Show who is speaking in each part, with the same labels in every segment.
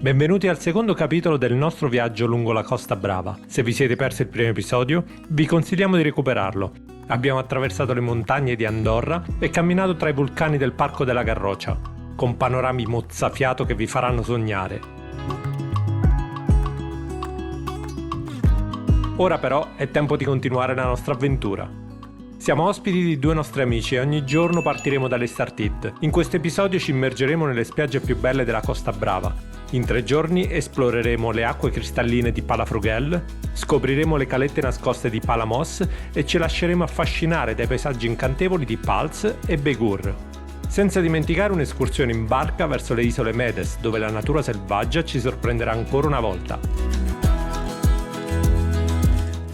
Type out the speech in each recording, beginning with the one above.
Speaker 1: Benvenuti al secondo capitolo del nostro viaggio lungo la Costa Brava. Se vi siete persi il primo episodio, vi consigliamo di recuperarlo. Abbiamo attraversato le montagne di Andorra e camminato tra i vulcani del Parco della Garrotxa, con panorami mozzafiato che vi faranno sognare. Ora però è tempo di continuare la nostra avventura. Siamo ospiti di due nostri amici e ogni giorno partiremo dalle Start-It. In questo episodio ci immergeremo nelle spiagge più belle della Costa Brava. In 3 giorni esploreremo le acque cristalline di Palafrugell, scopriremo le calette nascoste di Palamós e ci lasceremo affascinare dai paesaggi incantevoli di Pals e Begur. Senza dimenticare un'escursione in barca verso le isole Medes, dove la natura selvaggia ci sorprenderà ancora una volta.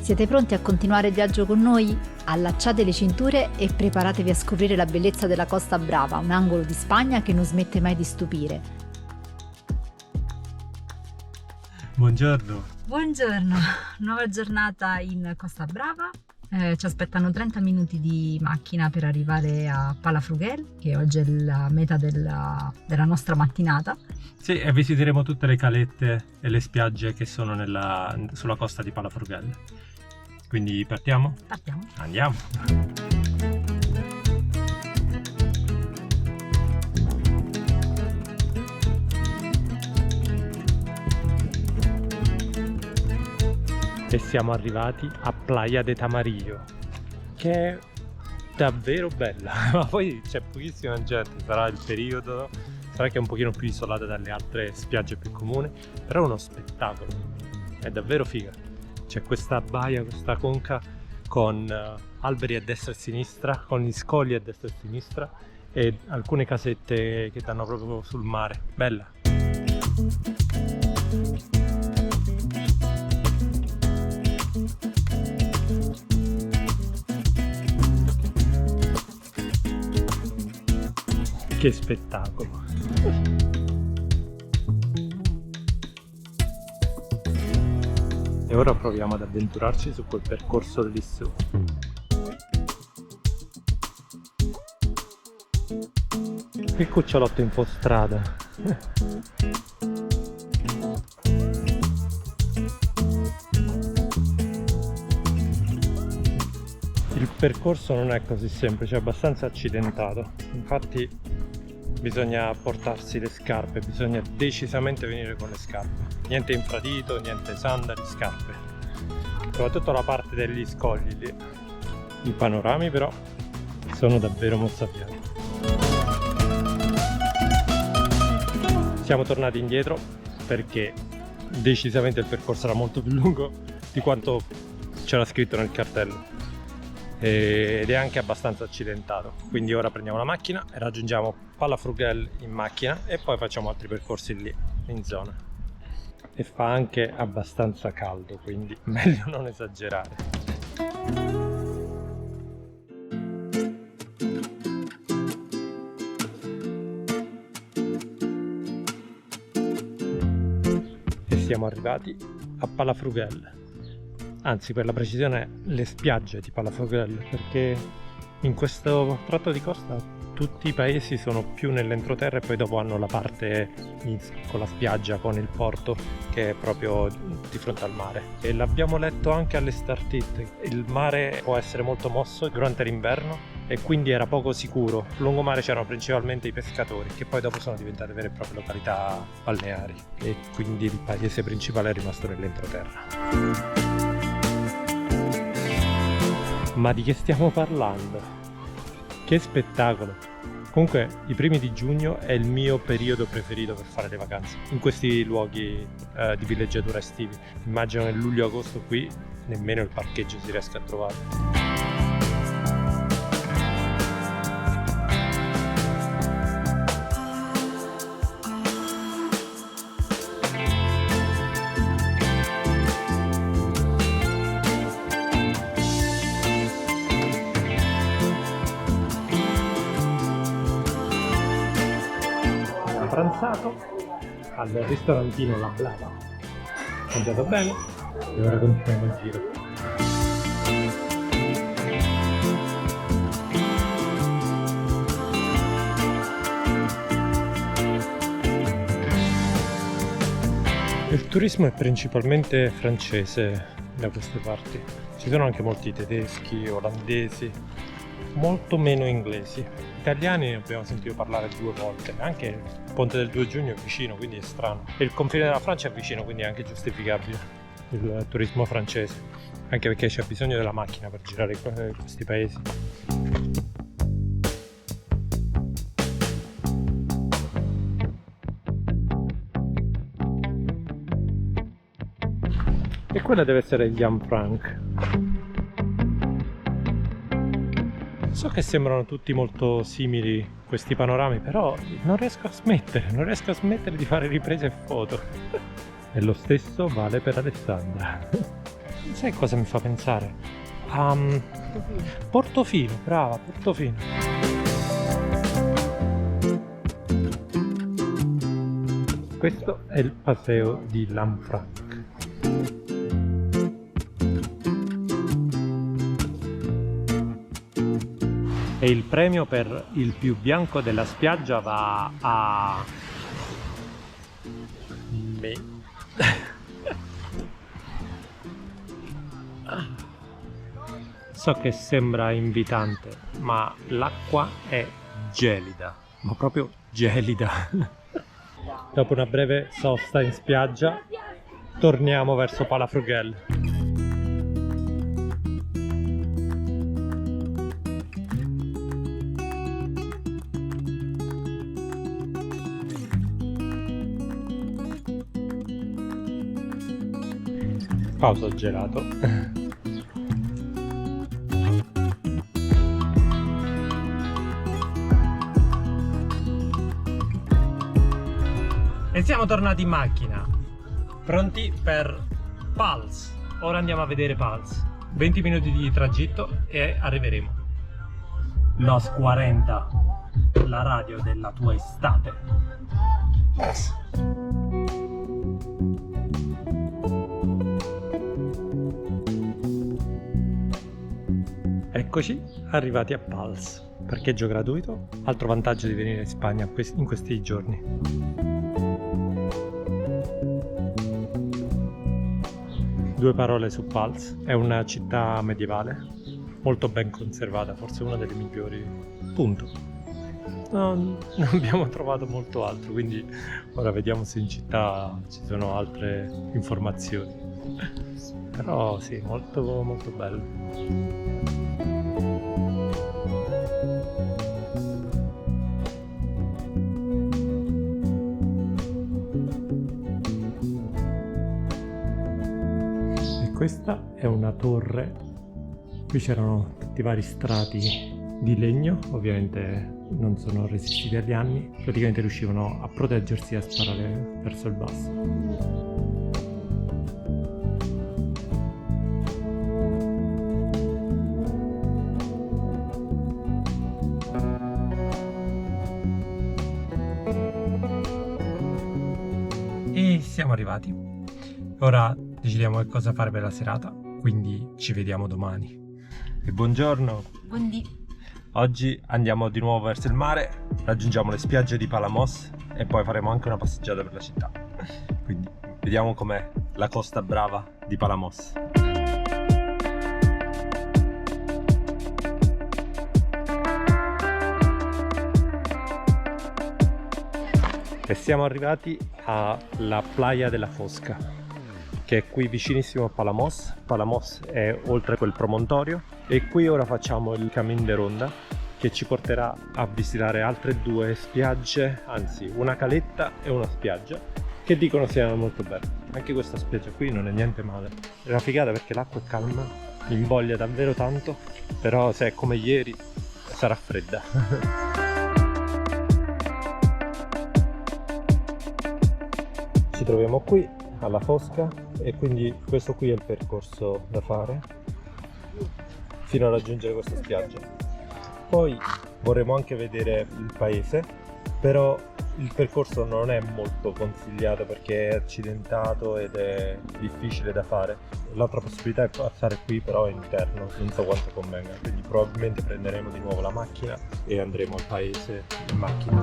Speaker 2: Siete pronti a continuare il viaggio con noi? Allacciate le cinture e preparatevi a scoprire la bellezza della Costa Brava, un angolo di Spagna che non smette mai di stupire.
Speaker 1: Buongiorno.
Speaker 2: Buongiorno, nuova giornata in Costa Brava. Ci aspettano 30 minuti di macchina per arrivare a Palafrugell, che oggi è la meta della nostra mattinata.
Speaker 1: Sì, e visiteremo tutte le calette e le spiagge che sono sulla costa di Palafrugell. Quindi partiamo?
Speaker 2: Partiamo.
Speaker 1: Andiamo! E siamo arrivati a Playa de Tamarillo, che è davvero bella, ma poi c'è pochissima gente, sarà il periodo, sarà che è un pochino più isolata dalle altre spiagge più comuni, però è uno spettacolo, è davvero figa. C'è questa baia, questa conca con alberi a destra e a sinistra, con gli scogli a destra e a sinistra e alcune casette che danno proprio sul mare, bella. Che spettacolo! E ora proviamo ad avventurarci su quel percorso lì su. Che cucciolotto infostrada! Il percorso non è così semplice, è abbastanza accidentato. Infatti bisogna portarsi le scarpe, bisogna decisamente venire con le scarpe. Niente infradito, niente sandali, scarpe. Soprattutto la parte degli scogli lì. I panorami però sono davvero mozzafiato. Siamo tornati indietro perché decisamente il percorso era molto più lungo di quanto c'era scritto nel cartello. Ed è anche abbastanza accidentato, quindi ora prendiamo la macchina e raggiungiamo Palafrugell in macchina e poi facciamo altri percorsi lì in zona. E fa anche abbastanza caldo, quindi meglio non esagerare. E siamo arrivati a Palafrugell. Anzi, per la precisione, le spiagge di Palafrugell, perché in questo tratto di costa tutti i paesi sono più nell'entroterra e poi dopo hanno la parte con la spiaggia, con il porto, che è proprio di fronte al mare. E l'abbiamo letto anche alle Start-It. Il mare può essere molto mosso durante l'inverno e quindi era poco sicuro. Sul lungomare c'erano principalmente i pescatori, che poi dopo sono diventate vere e proprie località balneari. E quindi il paese principale è rimasto nell'entroterra. Ma di che stiamo parlando? Che spettacolo! Comunque i primi di giugno è il mio periodo preferito per fare le vacanze in questi luoghi di villeggiatura estivi. Immagino che luglio-agosto qui nemmeno il parcheggio si riesca a trovare. Pranzato al ristorantino La Blava, mangiato bene e ora continuiamo il giro. Il turismo è principalmente francese da queste parti. Ci sono anche molti tedeschi, olandesi, molto meno inglesi. Italiani ne abbiamo sentito parlare 2 volte, anche il Ponte del 2 giugno è vicino, quindi è strano. E il confine della Francia è vicino, quindi è anche giustificabile il turismo francese, anche perché c'è bisogno della macchina per girare questi paesi. E quella deve essere Jan Frank. So che sembrano tutti molto simili questi panorami, però non riesco a smettere di fare riprese e foto. E lo stesso vale per Alessandra. Sai cosa mi fa pensare? Portofino, brava, Portofino. Questo è il paseo di Lanfranc. E il premio per il più bianco della spiaggia va a me. So che sembra invitante, ma l'acqua è gelida, ma proprio gelida. Dopo una breve sosta in spiaggia, torniamo verso Palafrugell. Pausa gelato. E siamo tornati in macchina, pronti per Pals. Ora andiamo a vedere Pals. 20 minuti di tragitto e arriveremo. Los 40, la radio della tua estate. Yes. Eccoci arrivati a Pals, parcheggio gratuito, altro vantaggio di venire in Spagna in questi giorni. Due parole su Pals, è una città medievale, molto ben conservata, forse una delle migliori, punto. Non abbiamo trovato molto altro, quindi ora vediamo se in città ci sono altre informazioni. Però sì, molto molto bello. Questa è una torre, qui c'erano tutti i vari strati di legno, ovviamente non sono resistiti agli anni, praticamente riuscivano a proteggersi e a sparare verso il basso. E siamo arrivati. Ora decidiamo che cosa fare per la serata, quindi ci vediamo domani. E buongiorno!
Speaker 2: Buondì!
Speaker 1: Oggi andiamo di nuovo verso il mare, raggiungiamo le spiagge di Palamos e poi faremo anche una passeggiata per la città. Quindi vediamo com'è la Costa Brava di Palamos. E siamo arrivati alla Playa de la Fosca, che è qui vicinissimo a Palamos. Palamos è oltre quel promontorio e qui ora facciamo il Camín de Ronda che ci porterà a visitare altre 2 spiagge, anzi una caletta e una spiaggia che dicono siano molto belle. Anche questa spiaggia qui non è niente male, è una figata perché l'acqua è calma, invoglia davvero tanto, però se è come ieri sarà fredda. Ci troviamo qui alla Fosca e quindi questo qui è il percorso da fare fino a raggiungere questa spiaggia. Poi vorremmo anche vedere il paese, però il percorso non è molto consigliato perché è accidentato ed è difficile da fare. L'altra possibilità è passare qui, però è interno, non so quanto convenga, quindi probabilmente prenderemo di nuovo la macchina e andremo al paese in macchina.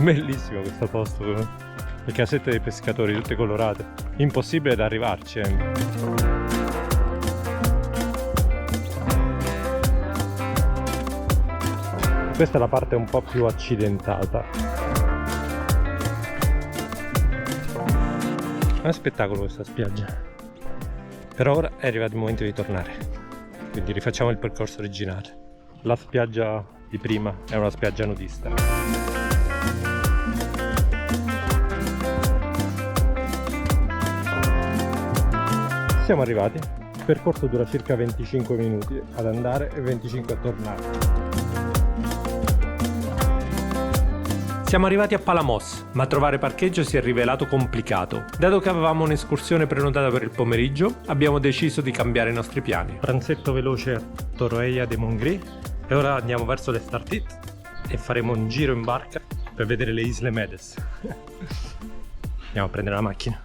Speaker 1: Bellissimo questo posto, le casette dei pescatori tutte colorate, impossibile da arrivarci. Questa è la parte un po' più accidentata. È un spettacolo questa spiaggia. Per ora è arrivato il momento di tornare, quindi rifacciamo il percorso originale. La spiaggia di prima è una spiaggia nudista. Siamo arrivati. Il percorso dura circa 25 minuti ad andare e 25 a tornare. Siamo arrivati a Palamos, ma trovare parcheggio si è rivelato complicato. Dato che avevamo un'escursione prenotata per il pomeriggio, abbiamo deciso di cambiare i nostri piani. Pranzetto veloce a Torroella de Montgrí e ora andiamo verso l'Estartit e faremo un giro in barca per vedere le Isle Medes. Andiamo a prendere la macchina.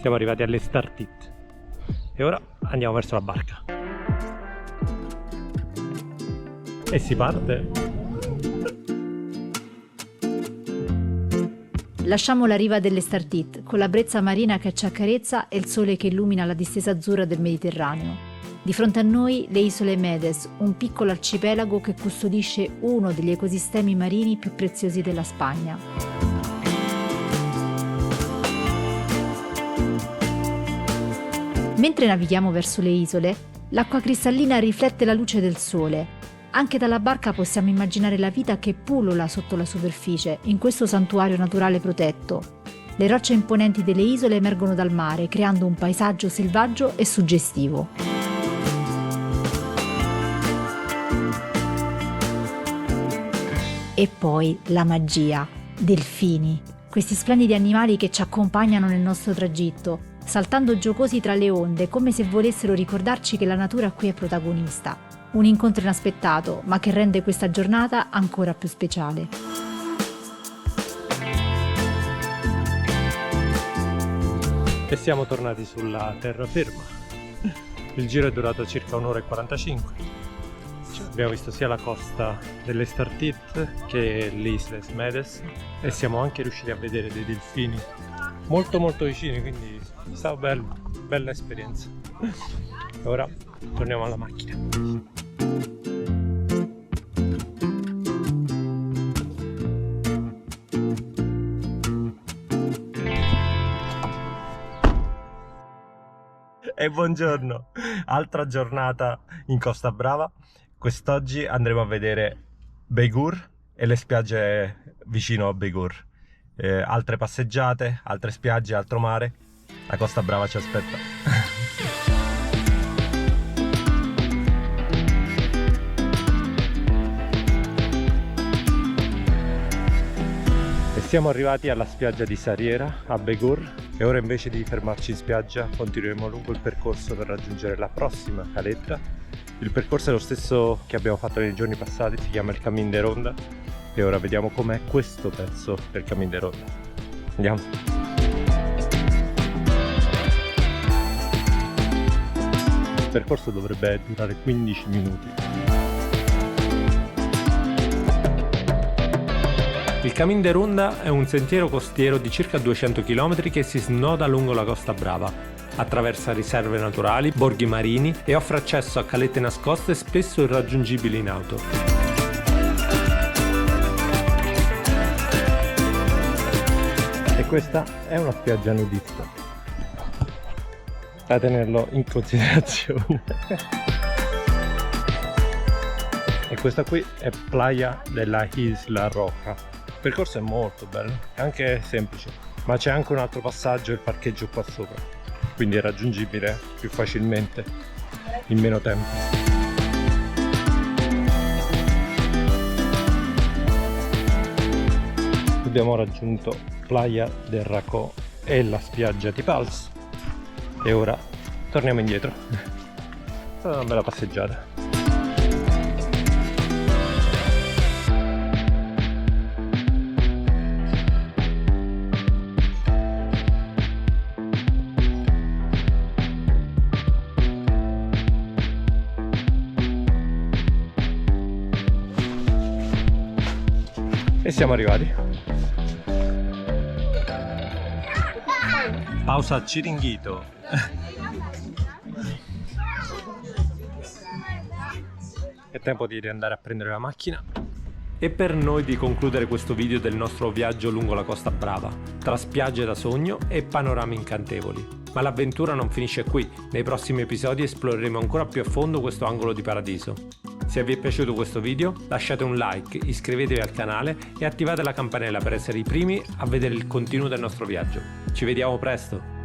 Speaker 1: Siamo arrivati all'Estartit e ora andiamo verso la barca. E si parte.
Speaker 2: Lasciamo la riva dell'Estartit con la brezza marina che ci accarezza e il sole che illumina la distesa azzurra del Mediterraneo. Di fronte a noi le isole Medes, un piccolo arcipelago che custodisce uno degli ecosistemi marini più preziosi della Spagna. Mentre navighiamo verso le isole, l'acqua cristallina riflette la luce del sole. Anche dalla barca possiamo immaginare la vita che pullula sotto la superficie, in questo santuario naturale protetto. Le rocce imponenti delle isole emergono dal mare, creando un paesaggio selvaggio e suggestivo. E poi la magia, delfini, questi splendidi animali che ci accompagnano nel nostro tragitto, saltando giocosi tra le onde, come se volessero ricordarci che la natura qui è protagonista. Un incontro inaspettato, ma che rende questa giornata ancora più speciale.
Speaker 1: E siamo tornati sulla terraferma. Il giro è durato circa 1 ora e 45. Abbiamo visto sia la costa dell'Estartit che le Isles Medes e siamo anche riusciti a vedere dei delfini molto vicini, quindi è stata bella esperienza. Ora torniamo alla macchina. E buongiorno, altra giornata in Costa Brava. Quest'oggi andremo a vedere Bégur e le spiagge vicino a Bégur. Altre passeggiate, altre spiagge, altro mare. La Costa Brava ci aspetta. E siamo arrivati alla spiaggia di Sariera a Bégur e ora invece di fermarci in spiaggia continueremo lungo il percorso per raggiungere la prossima caletta. Il percorso è lo stesso che abbiamo fatto nei giorni passati, si chiama il Camín de Ronda e ora vediamo com'è questo pezzo del Camín de Ronda. Andiamo! Il percorso dovrebbe durare 15 minuti. Il Camín de Ronda è un sentiero costiero di circa 200 km che si snoda lungo la Costa Brava. Attraversa riserve naturali, borghi marini e offre accesso a calette nascoste spesso irraggiungibili in auto. E questa è una spiaggia nudista, da tenerlo in considerazione. E questa qui è Playa de la Isla Roja. Il percorso è molto bello, è anche semplice, ma c'è anche un altro passaggio e il parcheggio qua sopra, quindi è raggiungibile più facilmente in meno tempo. Abbiamo raggiunto Playa del Racó e la spiaggia di Pals e ora torniamo indietro. È stata una bella passeggiata. E siamo arrivati. Pausa Ciringhito. È tempo di riandare a prendere la macchina e per noi di concludere questo video del nostro viaggio lungo la Costa Brava, tra spiagge da sogno e panorami incantevoli. Ma l'avventura non finisce qui, nei prossimi episodi esploreremo ancora più a fondo questo angolo di paradiso. Se vi è piaciuto questo video lasciate un like, iscrivetevi al canale e attivate la campanella per essere i primi a vedere il continuo del nostro viaggio. Ci vediamo presto!